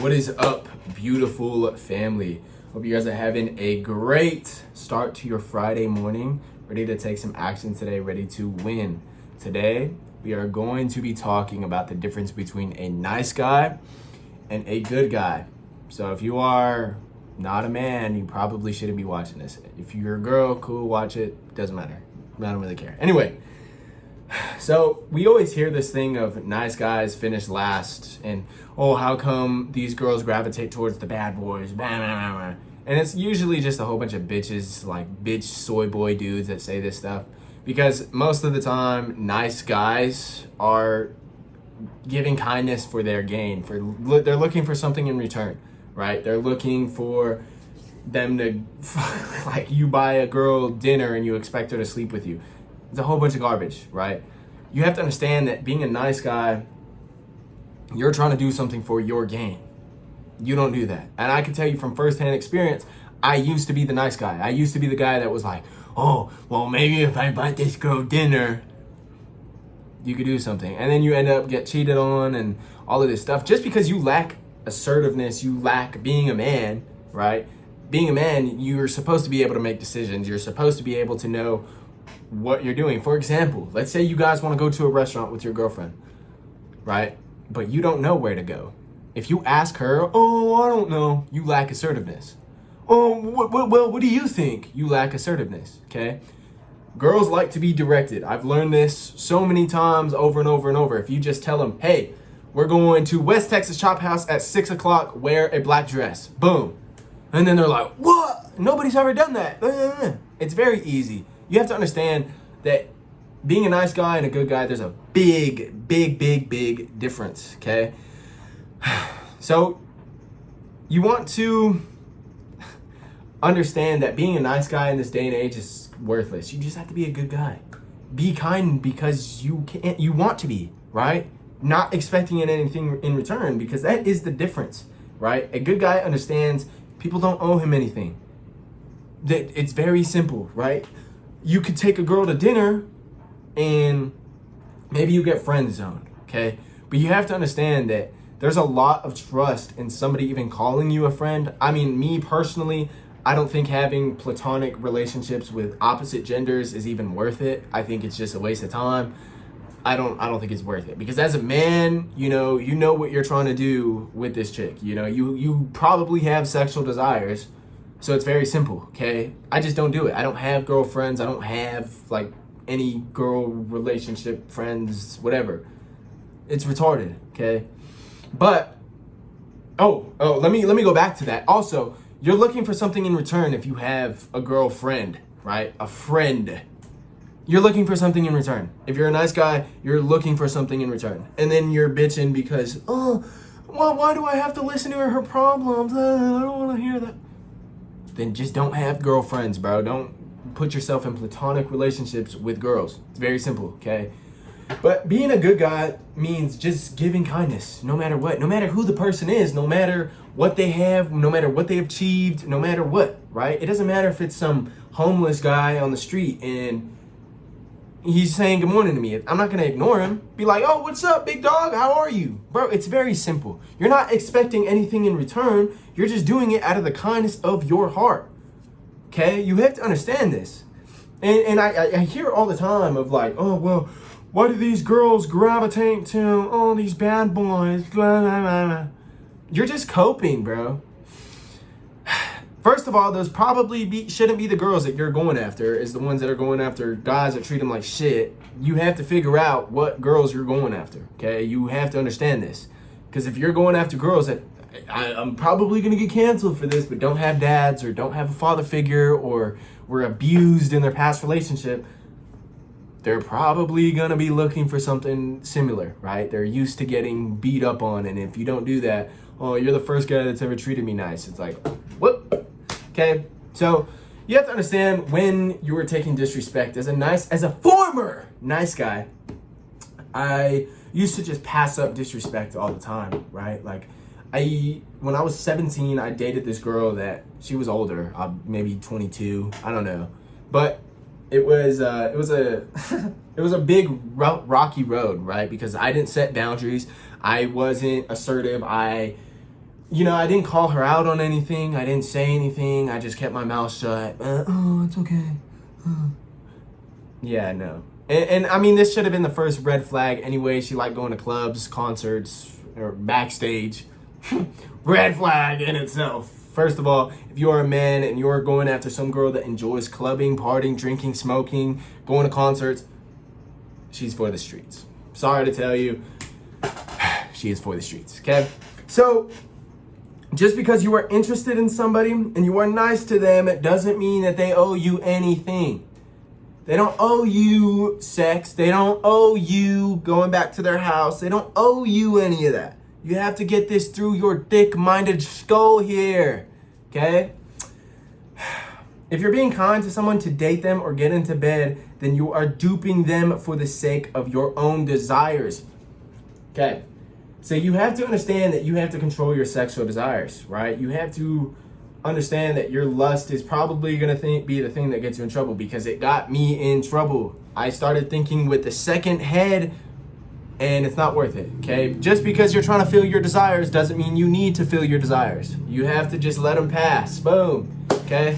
What is up, beautiful family? Hope you guys are having a great start to your Friday morning. Ready to take some action today, ready to win. Today, we are going to be talking about the difference between a nice guy and a good guy. So if you are not a man, you probably shouldn't be watching this. If you're a girl, cool, watch it. Doesn't matter. I don't really care. Anyway, so we always hear this thing of nice guys finish last and, oh, how come these girls gravitate towards the bad boys? Blah, blah, blah. And it's usually just a whole bunch of bitches, like bitch soy boy dudes that say this stuff. Because most of the time, nice guys are giving kindness for their gain. They're looking for something in return, right? They're looking for them to, like, you buy a girl dinner and you expect her to sleep with you. It's a whole bunch of garbage, right? You have to understand that being a nice guy, you're trying to do something for your gain. You don't do that. And I can tell you from firsthand experience, I used to be the nice guy. I used to be the guy that was like, oh, well, maybe if I buy this girl dinner, you could do something. And then you end up get cheated on and all of this stuff. Just because you lack assertiveness, you lack being a man, right? Being a man, you're supposed to be able to make decisions. You're supposed to be able to know what you're doing. For example, let's say you guys want to go to a restaurant with your girlfriend, right? But you don't know where to go. If you ask her, oh, I don't know, you lack assertiveness. Oh, what do you think? You lack assertiveness, okay? Girls like to be directed. I've learned this so many times over and over and over. If you just tell them, hey, we're going to West Texas Chop House at 6 o'clock, wear a black dress. Boom. And then they're like, what? Nobody's ever done that. It's very easy. You have to understand that being a nice guy and a good guy, there's a big difference, okay? So you want to understand that being a nice guy in this day and age is worthless. You just have to be a good guy. Be kind because you want to be, right? Not expecting anything in return, because that is the difference, right? A good guy understands people don't owe him anything. That it's very simple, right? You could take a girl to dinner and maybe you get friend zoned, okay? But you have to understand that there's a lot of trust in somebody even calling you a friend. I mean, me personally, I don't think having platonic relationships with opposite genders is even worth it. I think it's just a waste of time. I don't think it's worth it, because as a man, you know what you're trying to do with this chick. You probably have sexual desires. So it's very simple, okay? I just don't do it. I don't have girlfriends. I don't have, like, any girl relationship friends, whatever. It's retarded, okay? But, let me go back to that. Also, you're looking for something in return if you have a girlfriend, right? A friend. You're looking for something in return. If you're a nice guy, you're looking for something in return. And then you're bitching because, well, why do I have to listen to her problems? I don't want to hear that. Then just don't have girlfriends, bro. Don't put yourself in platonic relationships with girls. It's very simple, okay? But being a good guy means just giving kindness, no matter what. No matter who the person is, no matter what they have, no matter what they've achieved, no matter what, right? It doesn't matter if it's some homeless guy on the street and he's saying good morning to me. I'm not going to ignore him. Be like, oh, what's up, big dog? How are you? Bro, it's very simple. You're not expecting anything in return. You're just doing it out of the kindness of your heart. Okay? You have to understand this. And I hear all the time of like, oh, well, why do these girls gravitate to all these bad boys? Blah, blah, blah, blah. You're just coping, bro. First of all, those probably shouldn't be the girls that you're going after, is the ones that are going after guys that treat them like shit. You have to figure out what girls you're going after, okay? You have to understand this. Because if you're going after girls that, I'm probably going to get canceled for this, but don't have dads or don't have a father figure or were abused in their past relationship, they're probably going to be looking for something similar, right? They're used to getting beat up on, and if you don't do that, oh, you're the first guy that's ever treated me nice. It's like, what? Okay, so you have to understand when you are taking disrespect. As a former nice guy, I used to just pass up disrespect all the time, right? Like, when I was 17, I dated this girl that she was older, maybe 22, I don't know, but it was a big rocky road, right? Because I didn't set boundaries, I wasn't assertive, I I didn't call her out on anything. I didn't say anything. I just kept my mouth shut. Oh, it's okay. Yeah, no. And I mean, this should have been the first red flag anyway. She liked going to clubs, concerts, or backstage. Red flag in itself. First of all, if you are a man and you're going after some girl that enjoys clubbing, partying, drinking, smoking, going to concerts, she's for the streets. Sorry to tell you, she is for the streets, okay? So, just because you are interested in somebody and you are nice to them, it doesn't mean that they owe you anything. They don't owe you sex. They don't owe you going back to their house. They don't owe you any of that. You have to get this through your thick-minded skull here, okay? If you're being kind to someone to date them or get into bed, then you are duping them for the sake of your own desires, okay? So you have to understand that you have to control your sexual desires, right? You have to understand that your lust is probably going to be the thing that gets you in trouble, because it got me in trouble. I started thinking with the second head, and it's not worth it, okay? Just because you're trying to fill your desires doesn't mean you need to fill your desires. You have to just let them pass. Boom, okay?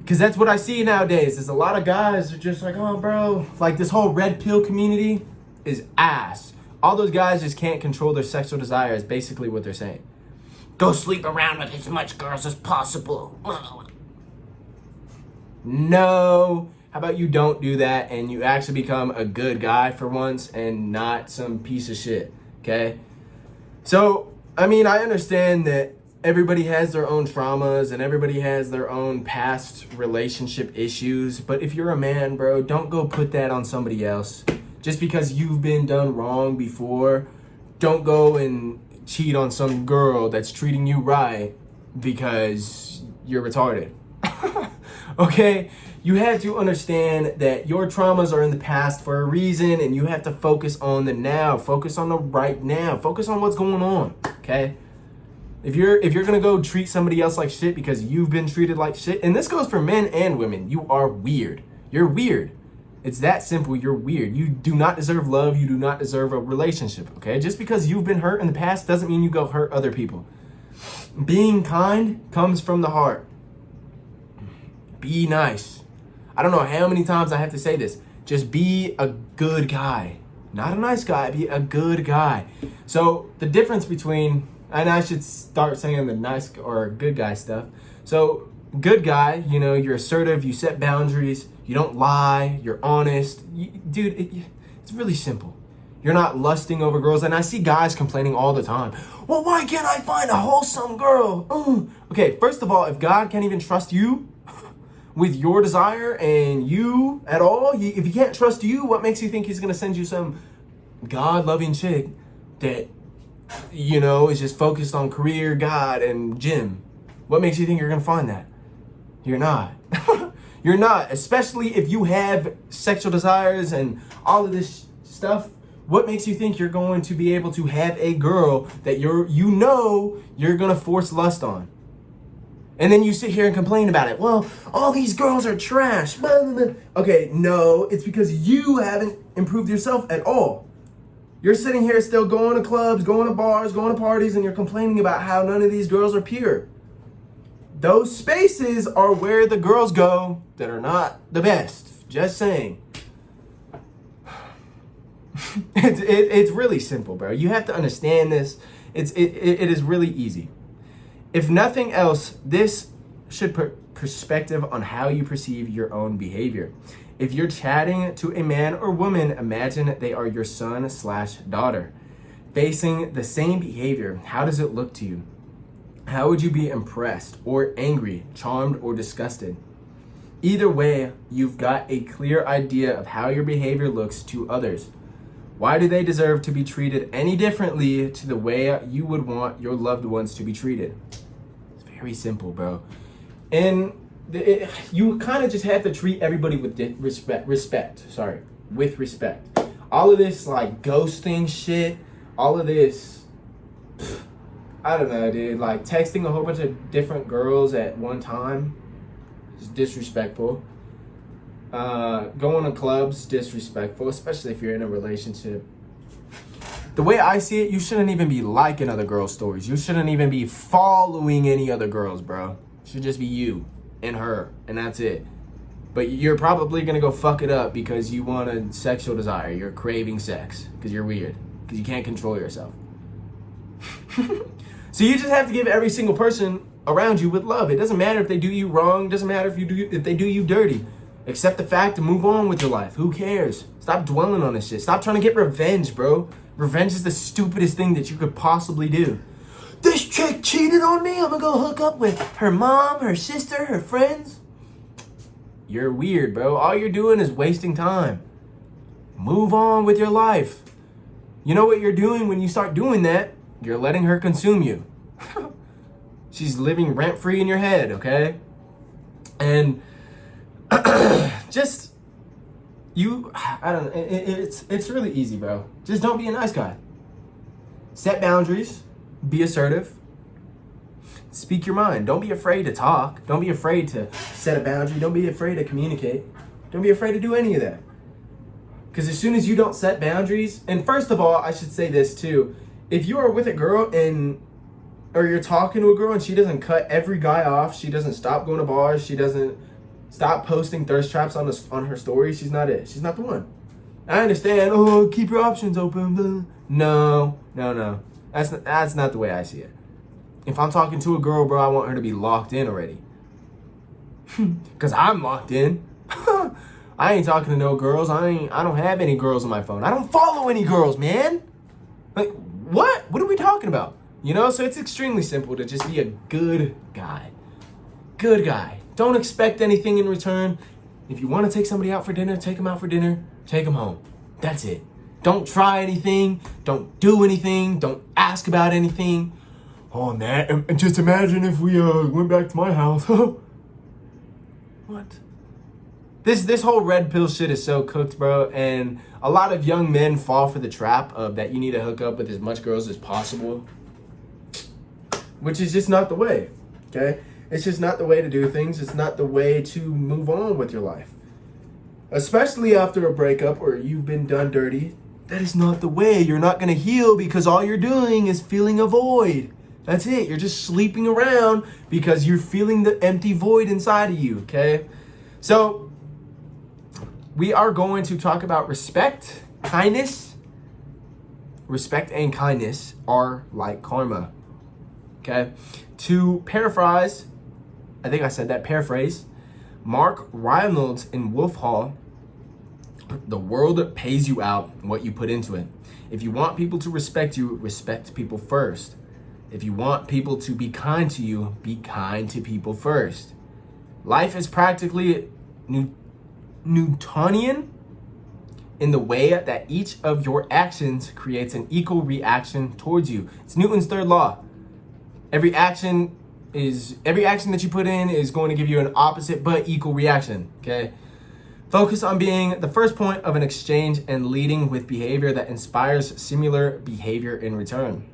Because that's what I see nowadays, is a lot of guys are just like, oh, bro, like this whole red pill community is ass. All those guys just can't control their sexual desires, basically what they're saying. Go sleep around with as much girls as possible. No. How about you don't do that and you actually become a good guy for once and not some piece of shit, okay? So, I mean, I understand that everybody has their own traumas and everybody has their own past relationship issues, but if you're a man, bro, don't go put that on somebody else. Just because you've been done wrong before, don't go and cheat on some girl that's treating you right because you're retarded. Okay? You have to understand that your traumas are in the past for a reason, and you have to focus on the now. Focus on the right now. Focus on what's going on, okay? If you're gonna go treat somebody else like shit because you've been treated like shit, and this goes for men and women, you are weird. You're weird. It's that simple. You're weird. You do not deserve love. You do not deserve a relationship, okay? Just because you've been hurt in the past doesn't mean you go hurt other people. Being kind comes from the heart. Be nice. I don't know how many times I have to say this. Just be a good guy. Not a nice guy. Be a good guy. So the difference between, and I should start saying the nice or good guy stuff. So good guy, you're assertive. You set boundaries. You don't lie. You're honest. Dude, it's really simple. You're not lusting over girls. And I see guys complaining all the time. Well, why can't I find a wholesome girl? Okay, first of all, if God can't even trust you with your desire and you at all, if he can't trust you, what makes you think he's going to send you some God-loving chick that, is just focused on career, God, and gym? What makes you think you're going to find that? You're not. You're not, especially if you have sexual desires and all of this stuff. What makes you think you're going to be able to have a girl that you're going to force lust on? And then you sit here and complain about it. Well, all these girls are trash. Blah, blah, blah. Okay, no, it's because you haven't improved yourself at all. You're sitting here still going to clubs, going to bars, going to parties, and you're complaining about how none of these girls are pure. Those spaces are where the girls go that are not the best. Just saying. It's really simple, bro. You have to understand this. It is really easy. If nothing else, this should put perspective on how you perceive your own behavior. If you're chatting to a man or woman, imagine they are your son/daughter. Facing the same behavior, how does it look to you? How would you be impressed or angry, charmed or disgusted? Either way, you've got a clear idea of how your behavior looks to others. Why do they deserve to be treated any differently to the way you would want your loved ones to be treated? It's very simple, bro. And you kind of just have to treat everybody with respect. All of this like ghosting shit, all of this, I don't know, dude, like texting a whole bunch of different girls at one time is disrespectful. Going to clubs, disrespectful, especially if you're in a relationship. The way I see it, you shouldn't even be liking other girls' stories. You shouldn't even be following any other girls, bro. It should just be you and her, and that's it. But you're probably gonna go fuck it up because you want a sexual desire. You're craving sex because you're weird, because you can't control yourself. So you just have to give every single person around you with love. It doesn't matter if they do you wrong. It doesn't matter if they do you dirty. Accept the fact and move on with your life. Who cares? Stop dwelling on this shit. Stop trying to get revenge, bro. Revenge is the stupidest thing that you could possibly do. This chick cheated on me. I'm gonna go hook up with her mom, her sister, her friends. You're weird, bro. All you're doing is wasting time. Move on with your life. You know what you're doing when you start doing that? You're letting her consume you. She's living rent-free in your head, okay? And just, I don't know, it's really easy, bro. Just don't be a nice guy. Set boundaries, be assertive, speak your mind. Don't be afraid to talk. Don't be afraid to set a boundary. Don't be afraid to communicate. Don't be afraid to do any of that. Because as soon as you don't set boundaries, and first of all, I should say this too, if you are with a girl or you're talking to a girl and she doesn't cut every guy off, she doesn't stop going to bars, she doesn't stop posting thirst traps on her story, she's not it. She's not the one. I understand, keep your options open. No. That's not the way I see it. If I'm talking to a girl, bro, I want her to be locked in already. Because I'm locked in. I ain't talking to no girls. I don't have any girls on my phone. I don't follow any girls, man. Like, what? What are we talking about? You know, so it's extremely simple to just be a good guy. Good guy. Don't expect anything in return. If you want to take somebody out for dinner, take them out for dinner. Take them home. That's it. Don't try anything. Don't do anything. Don't ask about anything. Oh, man, and just imagine if we went back to my house. What? This whole red pill shit is so cooked, bro. And a lot of young men fall for the trap of that you need to hook up with as much girls as possible. Which is just not the way, okay? It's just not the way to do things. It's not the way to move on with your life. Especially after a breakup or you've been done dirty. That is not the way. You're not going to heal because all you're doing is feeling a void. That's it. You're just sleeping around because you're feeling the empty void inside of you, okay? So, we are going to talk about respect, kindness. Respect and kindness are like karma, okay? To paraphrase, I think I said that, paraphrase, Mark Reynolds in Wolf Hall, the world pays you out what you put into it. If you want people to respect you, respect people first. If you want people to be kind to you, be kind to people first. Life is practically Newtonian in the way that each of your actions creates an equal reaction towards you. It's Newton's third law. Every action that you put in is going to give you an opposite but equal reaction, okay? Focus on being the first point of an exchange and leading with behavior that inspires similar behavior in return.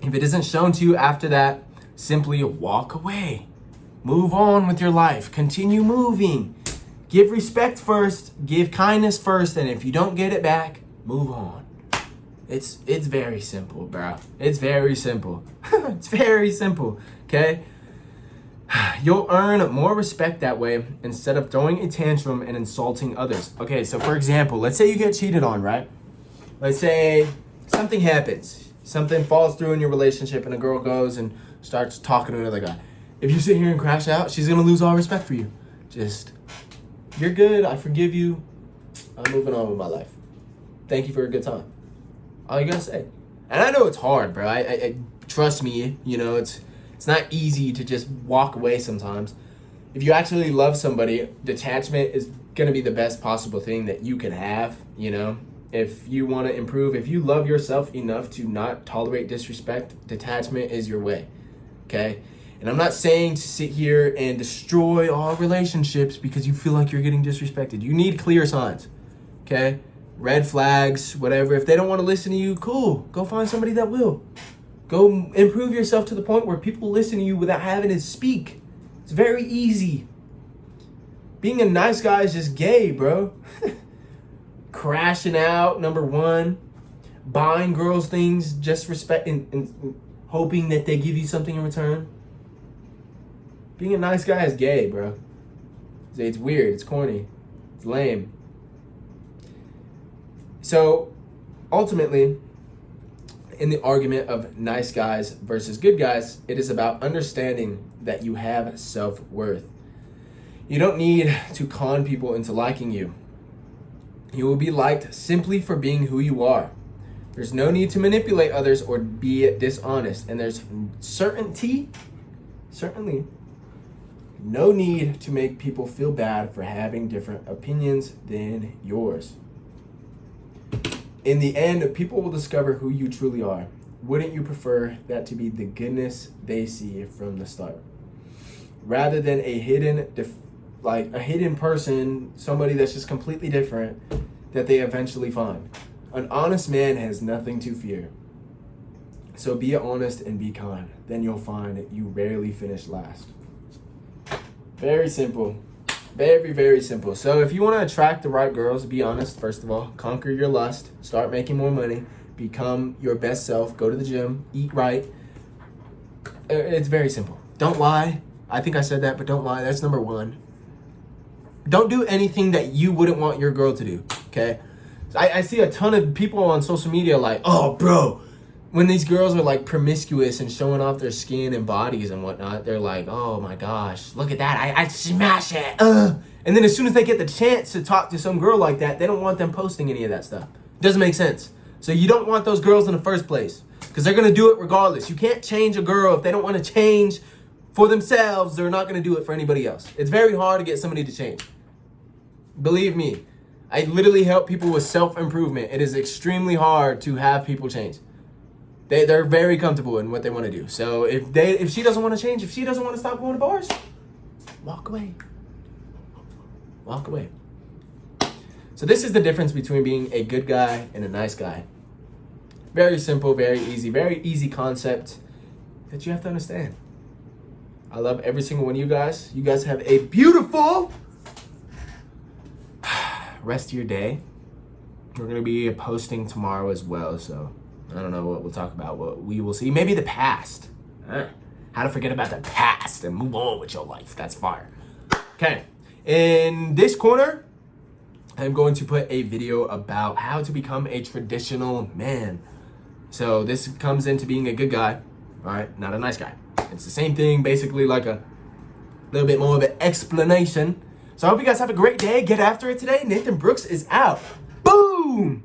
If it isn't shown to you after that, simply walk away. Move on with your life. Continue moving. Give respect first, give kindness first, and if you don't get it back, move on. It's very simple, bro. It's very simple. It's very simple, okay? You'll earn more respect that way instead of throwing a tantrum and insulting others. Okay, so for example, let's say you get cheated on, right? Let's say something happens. Something falls through in your relationship and a girl goes and starts talking to another guy. If you sit here and crash out, she's going to lose all respect for you. Just, you're good. I forgive you. I'm moving on with my life. Thank you for a good time. All you got to say. And I know it's hard, bro. I trust me, you know, it's not easy to just walk away sometimes. If you actually love somebody, detachment is going to be the best possible thing that you can have, you know. If you want to improve, if you love yourself enough to not tolerate disrespect, detachment is your way, okay? And I'm not saying to sit here and destroy all relationships because you feel like you're getting disrespected. You need clear signs, okay? Red flags, whatever. If they don't want to listen to you, cool. Go find somebody that will. Go improve yourself to the point where people listen to you without having to speak. It's very easy. Being a nice guy is just gay, bro. Crashing out, number one. buying girls things, just respect and hoping that they give you something in return. Being a nice guy is gay, bro. It's weird, it's corny, it's lame. So ultimately, in the argument of nice guys versus good guys, it is about understanding that you have self-worth. You don't need to con people into liking you. You will be liked simply for being who you are. There's no need to manipulate others or be dishonest. And there's certainly, no need to make people feel bad for having different opinions than yours. In the end, people will discover who you truly are. Wouldn't you prefer that to be the goodness they see from the start, rather than a hidden person, somebody that's just completely different that they eventually find? An honest man has nothing to fear. So be honest and be kind. Then you'll find that you rarely finish last. Very simple. Very, very simple. So if you want to attract the right girls, be honest, first of all. Conquer your lust. Start making more money. Become your best self. Go to the gym. Eat right. It's very simple. Don't lie. I think I said that, but don't lie. That's number one. Don't do anything that you wouldn't want your girl to do, okay? I see a ton of people on social media like, oh, bro, when these girls are like promiscuous and showing off their skin and bodies and whatnot, they're like, oh my gosh, look at that. I smash it. And then as soon as they get the chance to talk to some girl like that, they don't want them posting any of that stuff. Doesn't make sense. So you don't want those girls in the first place because they're going to do it regardless. You can't change a girl. If they don't want to change for themselves, they're not going to do it for anybody else. It's very hard to get somebody to change. Believe me, I literally help people with self-improvement. It is extremely hard to have people change. They're very comfortable in what they want to do. So if she doesn't want to change, if she doesn't want to stop going to bars, walk away. Walk away. So this is the difference between being a good guy and a nice guy. Very simple, very easy concept that you have to understand. I love every single one of you guys. You guys have a beautiful rest of your day. We're going to be posting tomorrow as well, so I don't know what we'll talk about. What we will see. Maybe the past. How to forget about the past and move on with your life. That's fire. Okay. In this corner, I'm going to put a video about how to become a traditional man. So this comes into being a good guy, all right? Not a nice guy. It's the same thing, basically like a little bit more of an explanation. So I hope you guys have a great day. Get after it today. Nathan Brooks is out. Boom!